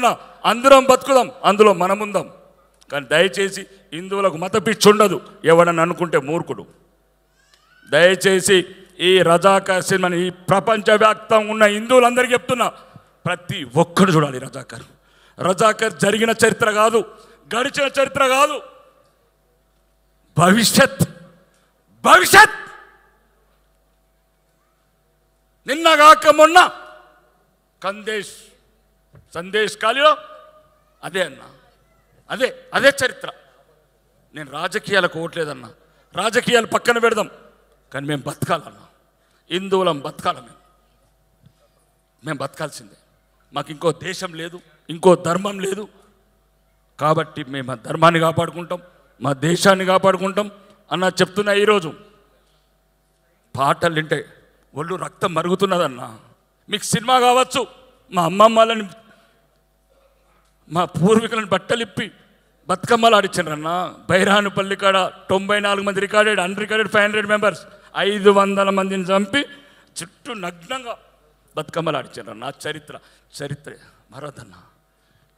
చెప్తున్నా, అందరం బతుకుదాం, అందులో మనముందాం. కానీ దయచేసి హిందువులకు మత పిచ్చి ఉండదు. ఎవడని అనుకుంటే మూర్ఖుడు. దయచేసి ఈ రజాకార్ సినిమాని ఈ ప్రపంచవ్యాప్తంగా ఉన్న హిందువులందరికీ చెప్తున్నా, ప్రతి ఒక్కడు చూడాలి. రజాకార్ జరిగిన చరిత్ర కాదు, గడిచిన చరిత్ర కాదు, భవిష్యత్. నిన్నగాక మొన్న సందేశ్ ఖాళీలో అదే అన్న, అదే చరిత్ర. నేను రాజకీయాలకు ఓట్లేదన్నా, రాజకీయాలు పక్కన పెడదాం, కానీ మేము బతకాలన్నా, హిందువులం బతకాల. మేము బతకాల్సిందే. మాకు ఇంకో దేశం లేదు, ఇంకో ధర్మం లేదు. కాబట్టి మేము మా ధర్మాన్ని కాపాడుకుంటాం, మా దేశాన్ని కాపాడుకుంటాం అన్న చెప్తున్నా. ఈరోజు పాటలు వింటే ఒళ్ళు రక్తం మరుగుతున్నదన్నా. మీకు సినిమా కావచ్చు, మా అమ్మమ్మలని మా పూర్వీకులను బట్టలిప్పి బతుకమ్మలు ఆడిచ్చారన్నా. బైరానుపల్లి కాడ 94 మంది రికార్డెడ్, అన్రికార్డెడ్ 500 మెంబర్స్, 500 మందిని చంపి చుట్టూ నగ్నంగా బతుకమ్మలు ఆడిచ్చారన్నా. చరిత్ర మరొద్దన్నా.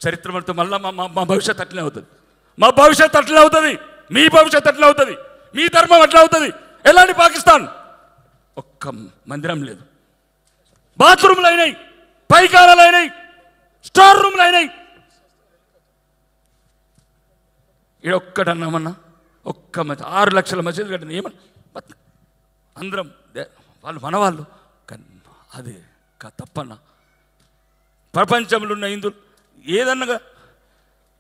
చరిత్ర మనతో మళ్ళీ మా భవిష్యత్ అట్లనే అవుతుంది. మా భవిష్యత్ అట్లనే అవుతుంది, మీ భవిష్యత్ అట్లనే అవుతుంది, మీ ధర్మం అట్లా అవుతుంది. ఎలాంటి పాకిస్తాన్? ఒక్క మందిరం లేదు, బాత్రూమ్లు అయినాయి, పైకారాలు అయినాయి, స్టోర్ రూమ్లు అయినాయి. ఒక్కటన్నామన్నా, ఒక్క 6 లక్షల మసీదు కట్టిన ఏమన్నా అందరం వాళ్ళు మనవాళ్ళు. కానీ అది తప్పన్నా. ప్రపంచంలో ఉన్న హిందువులు ఏదన్నగా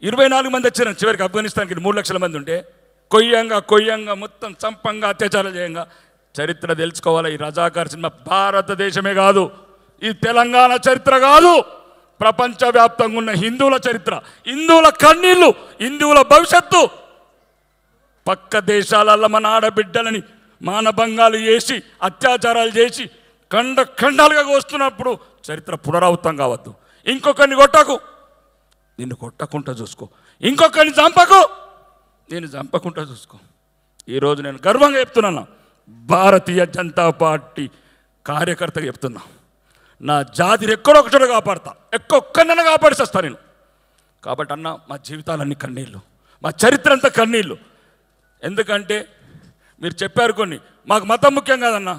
24 మంది వచ్చారు. చివరికి ఆఫ్ఘనిస్తాన్కి 3 లక్షల మంది ఉంటే కొయ్యంగా మొత్తం చంపంగా అత్యాచారాలు చేయంగా. చరిత్ర తెలుసుకోవాలి. ఈ రజాకార్ సినిమా భారతదేశమే కాదు, ఈ తెలంగాణ చరిత్ర కాదు, ప్రపంచవ్యాప్తంగా ఉన్న హిందువుల చరిత్ర, హిందువుల కన్నీళ్ళు, హిందువుల భవిష్యత్తు. పక్క దేశాలలో మన ఆడబిడ్డలని మానభంగాలు చేసి అత్యాచారాలు చేసి ఖండాలుగా కోస్తున్నప్పుడు చరిత్ర పునరావృతం కావద్దు. ఇంకొకరిని కొట్టకు, నిన్ను కొట్టకుండా చూసుకో. ఇంకొకరిని చంపకు, నేను చంపకుండా చూసుకో. ఈరోజు నేను గర్వంగా చెప్తున్నాను, భారతీయ జనతా పార్టీ కార్యకర్తగా చెప్తున్నా, నా జాతిని ఎక్కడో ఒక చోట కాపాడతా, ఒక్కనైనా కాపాడిస్తా నేను. కాబట్టి అన్న, మా జీవితాలన్నీ కన్నీళ్ళు, మా చరిత్ర అంతా కన్నీళ్ళు. ఎందుకంటే మీరు చెప్పారు కొన్ని, మాకు మతం ముఖ్యం కాదన్నా,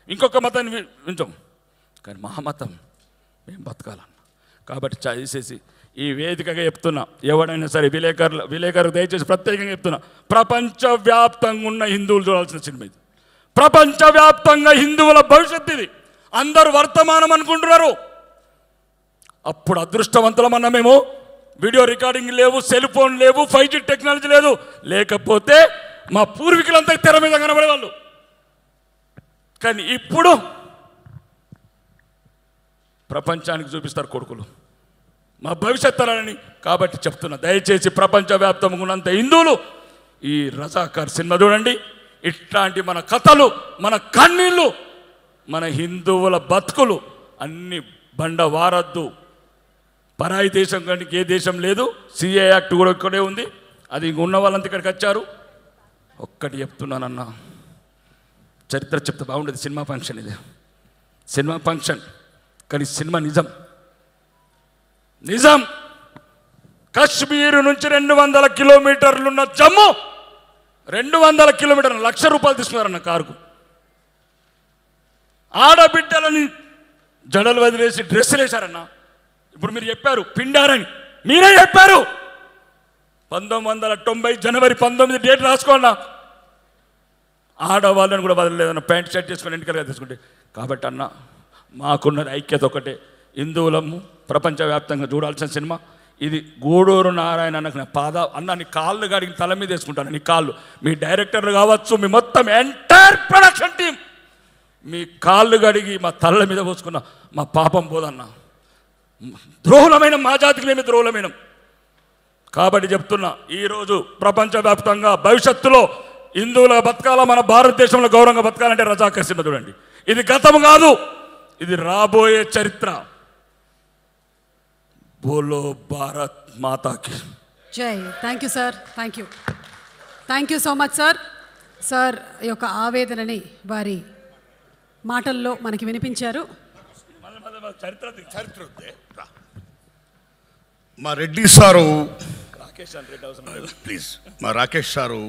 ఇంకొక మతాన్ని వింటాం, కానీ మా మతం మేము బతకాలన్న. కాబట్టి చేసేసి ఈ వేదికగా చెప్తున్నా, ఎవడైనా సరే విలేకరులకు దయచేసి ప్రత్యేకంగా చెప్తున్నా, ప్రపంచవ్యాప్తంగా ఉన్న హిందువులు చూడాల్సిన సినిమా ఇది. ప్రపంచవ్యాప్తంగా హిందువుల భవిష్యత్తు ఇది. అందరూ వర్తమానం అనుకుంటున్నారు. అప్పుడు అదృష్టవంతులమన్నా మేము. వీడియో రికార్డింగ్ లేవు, సెల్ ఫోన్ లేవు, 5G టెక్నాలజీ లేదు. లేకపోతే మా పూర్వీకులంతా తెర మీద కనబడేవాళ్ళు. కానీ ఇప్పుడు ప్రపంచానికి చూపిస్తారు కొడుకులు మా భవిష్యత్ తరాలని. కాబట్టి చెప్తున్నా, దయచేసి ప్రపంచవ్యాప్తంగా ఉన్నంత హిందువులు ఈ రజాకార్ సినిమా చూడండి. ఇట్లాంటి మన కథలు, మన కన్నీళ్ళు, మన హిందువుల బతుకులు అన్ని బండ వారద్దు. పరాయి దేశం కానీ ఏ దేశం లేదు. CA యాక్ట్ కూడా ఇక్కడే ఉంది. అది ఉన్న వాళ్ళంతా ఇక్కడికి వచ్చారు. ఒక్కటి చెప్తున్నానన్న, చరిత్ర చెప్తే బాగుండేది. సినిమా ఫంక్షన్ ఇది, సినిమా ఫంక్షన్, కానీ సినిమా నిజం. కశ్మీర్ నుంచి 200 కిలోమీటర్లు ఉన్న జమ్మూ, 200 కిలోమీటర్లు, ₹1,00,000 తీసుకున్నారన్న కారుకు. ఆడబిడ్డలని జడలు వదిలేసి డ్రెస్సులు వేశారన్న. ఇప్పుడు మీరు చెప్పారు పిండారని, మీరే చెప్పారు. 1990 జనవరి 19 డేట్ రాసుకోండి. ఆడవాళ్ళని కూడా వదలలేదన్న, ప్యాంట్ షర్ట్ చేసుకుని ఎన్నికలుగా తీసుకుంటే. కాబట్టి అన్న, మాకున్నది ఐక్యత ఒకటే, హిందువులము ప్రపంచవ్యాప్తంగా చూడాల్సిన సినిమా ఇది. గూడూరు నారాయణ అన్నకు అన్న నీ కాళ్ళు గడిగి తల మీద వేసుకుంటాను. నీ కాళ్ళు, మీ డైరెక్టర్లు కావచ్చు, మీ మొత్తం ఎంటైర్ ప్రొడక్షన్ టీం, మీ కాళ్ళు గడిగి మా తల్ల మీద పోసుకున్న మా పాపం పోదన్న. ద్రోహులమైన మా జాతికి మేము ద్రోహులమైన. కాబట్టి చెప్తున్నా, ఈరోజు ప్రపంచవ్యాప్తంగా భవిష్యత్తులో హిందువుల బతకాల, మన భారతదేశంలో గౌరవంగా బతకాలంటే రజాకార్ సినిమా చూడండి. ఇది గతం కాదు, ఇది రాబోయే చరిత్ర. బోలో భారత్ మాతాకి జై. Thank you sir, thank you so much sir. Sir యొక్క ఆవేదనని వారి మాటల్లో మనకి వినిపించారు. మా రెడ్డి సారు ప్లీజ్, మా రాకేష్ సారు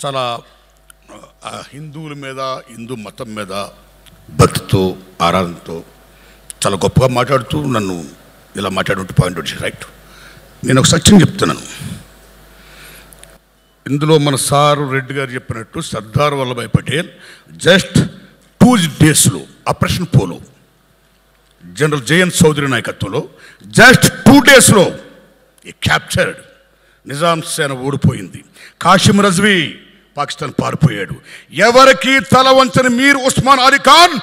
చాలా హిందువుల మీద, హిందూ మతం మీద భక్తితో, ఆరాధనతో చాలా గొప్పగా మాట్లాడుతూ నన్ను ఇలా మాట్లాడుతూ పాయింట్ వచ్చి రైట్. నేను ఒక సత్యం చెప్తున్నాను. ఇందులో మన సారు రెడ్డి గారు చెప్పినట్టు సర్దార్ వల్లభాయ్ పటేల్ జస్ట్ 2 డేస్లో operation Polo general J N Chaudhuri నాయకత్వంలో జస్ట్ 2 డేస్లో క్యాప్చర్డ్. నిజాం సేన ఓడిపోయింది. కాసిం రజ్వీ పాకిస్తాన్ పారిపోయాడు. ఎవరికి తల వంచని మీర్ ఉస్మాన్ అలీ ఖాన్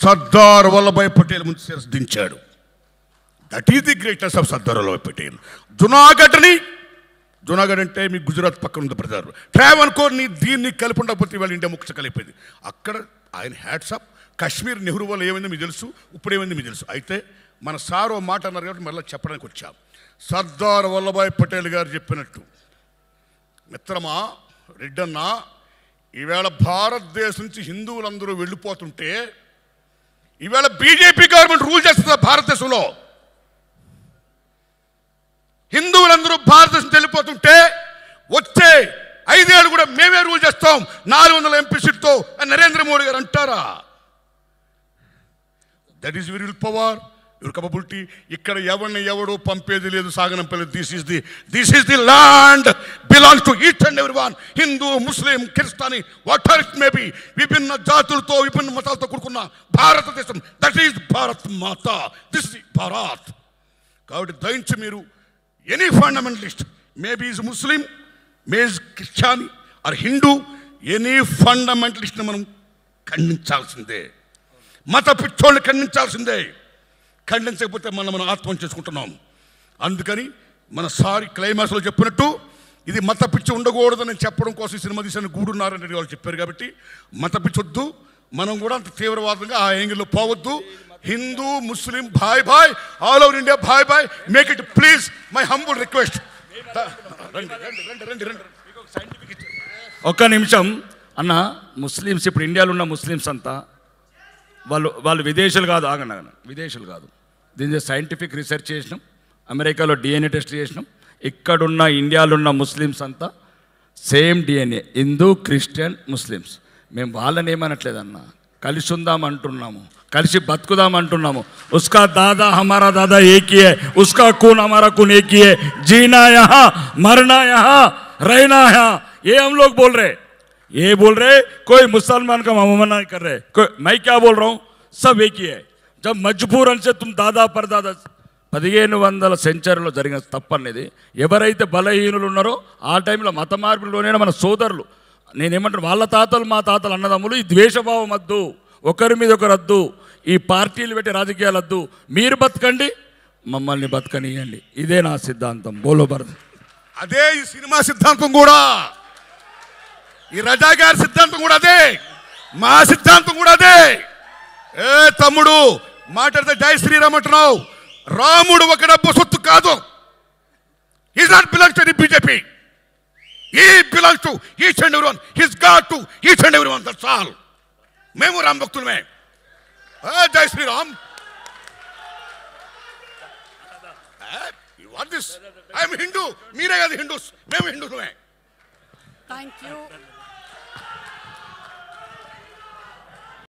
సర్దార్ వల్లభాయ్ పటేల్ ముందు శిరస్సు దించాడు. That is the greatest of Sardar Vallabhbhai Patel. Junagadh అంటే మీ గుజరాత్ పక్కన ఉంది బ్రదర్. ట్రావెన్కోర్ని దీన్ని కలిపి ఉండకపోతే వాళ్ళ ఇండియా ముఖ్య కలిపేది. అక్కడ ఆయన హ్యాట్స్ ఆఫ్. కాశ్మీర్ నెహ్రూ వల్ల ఏమైందో మీకు తెలుసు, ఇప్పుడు ఏమైంది మీకు తెలుసు. అయితే మన సార్ ఓ మాట అన్నారు కాబట్టి మళ్ళీ చెప్పడానికి వచ్చాం. సర్దార్ వల్లభాయ్ పటేల్ గారు చెప్పినట్టు, మిత్రమా రెడ్డన్న, ఈవేళ భారతదేశం నుంచి హిందువులందరూ వెళ్ళిపోతుంటే ఈవేళ బీజేపీ గవర్నమెంట్ రూల్ చేస్తుంది భారతదేశంలో. హిందువులందరూ భారతదేశం వెళ్ళిపోతుంటే వచ్చే 5 ఏళ్ళు కూడా మేమే రూల్ చేస్తాం 400 ఎంపీ సీట్తో అని నరేంద్ర మోడీ గారు అంటారా? That is your will power, your capability. ఇక్కడ ఎవడో పంపేది లేదు, సాగనంపేది. This is the land belongs to each and every one. Hindu, Muslim, Christian, whatever it may be, విభిన్న జాతులతో విభిన్న మతాలతో కూడుకున్న భారతదేశం. That is Bharat Mata. This is Bharat. కాబట్టి దయించి మీరు any fundamentalist, maybe is Muslim, may is Christian or Hindu, any ఫండమెంటలిస్ట్ని మనం ఖండించాల్సిందే. మత పిచ్చోళ్ళని ఖండించాల్సిందే. ఖండించకపోతే మనం ఆత్మహత్య చేసుకుంటున్నాం. అందుకని మన సారి క్లైమాక్స్లో చెప్పినట్టు ఇది మత పిచ్చి ఉండకూడదని చెప్పడం కోసం ఈ సినిమా తీసిన గూడున్నారని వాళ్ళు చెప్పారు. కాబట్టి మత పిచ్చి వద్దు, మనం కూడా అంత తీవ్రవాదంగా ఆ యాంగిల్లో పోవద్దు. హిందూ, ముస్లిం, భాయ్ భాయ్, ఆల్ ఓవర్ ఇండియా భాయ్ భాయ్, make it please my humble request. ఒక్క నిమిషం అన్న. ముస్లిమ్స్ ఇప్పుడు ఇండియాలో ఉన్న ముస్లిమ్స్ అంతా వాళ్ళు విదేశాలు కాదు, ఆగండి, విదేశాలు కాదు. దీని సైంటిఫిక్ రీసెర్చ్ చేసినాం, అమెరికాలో DNA టెస్ట్ చేసినాం. ఇక్కడున్న ఇండియాలో ఉన్న ముస్లిమ్స్ అంతా same DNA, Hindu, Christian, Muslims. మేము వాళ్ళని ఏమనట్లేదన్న, కలిసి ఉందాం అంటున్నాము, కలిసి బతుకుదాం అంటున్నాము. ఉస్కా దాదా హమారా దాదా ఏక్ హీ హై, ఉస్కా खून हमारा खून एक ही है, जीना यहाँ मरना यहाँ रहना यहाँ. ये हम लोग बोल रहे, ये बोल रहे, कोई मुसलमान का मना नहीं कर रहे. कोई, मैं क्या बोल रहा हूँ, सब एक ही है. जब मजबूरन से तुम दादा परदादा 1500 సెంచరీలో జరిగిన తప్పనేది. ఎవరైతే బలహీనులు ఉన్నారో ఆ టైంలో మత మార్పులోనే మన సోదరులు, నేనేమంటాను, వాళ్ళ తాతలు మా తాతలు అన్నదమ్ములు. ఈ ద్వేషభావం వద్దు, ఒకరి మీద ఒకరు వద్దు, ఈ పార్టీలు పెట్టి రాజకీయాలు వద్దు. మీరు బతకండి, మమ్మల్ని బతకనియండి. ఇదే నా సిద్ధాంతం. బోలో భరత్. అదే ఈ సినిమా సిద్ధాంతం కూడా, ఈ రజా గారి సిద్ధాంతం కూడా అదే, మా సిద్ధాంతం కూడా అదే. ఏ తమ్ముడు మాట్లాడితే జై శ్రీరామ్ అంటున్నావు. రాముడు ఒక డబ్బు సొత్తు కాదు. Is not belongs to the BJP. He belongs to each and every one. He's god to each and every one. That's all. మేము రామ్ భక్తులమే. Jai Shriram. What this? I'm Hindu. మీరే కాదు హిందూస్, మేము హిందూలమే. Thank you.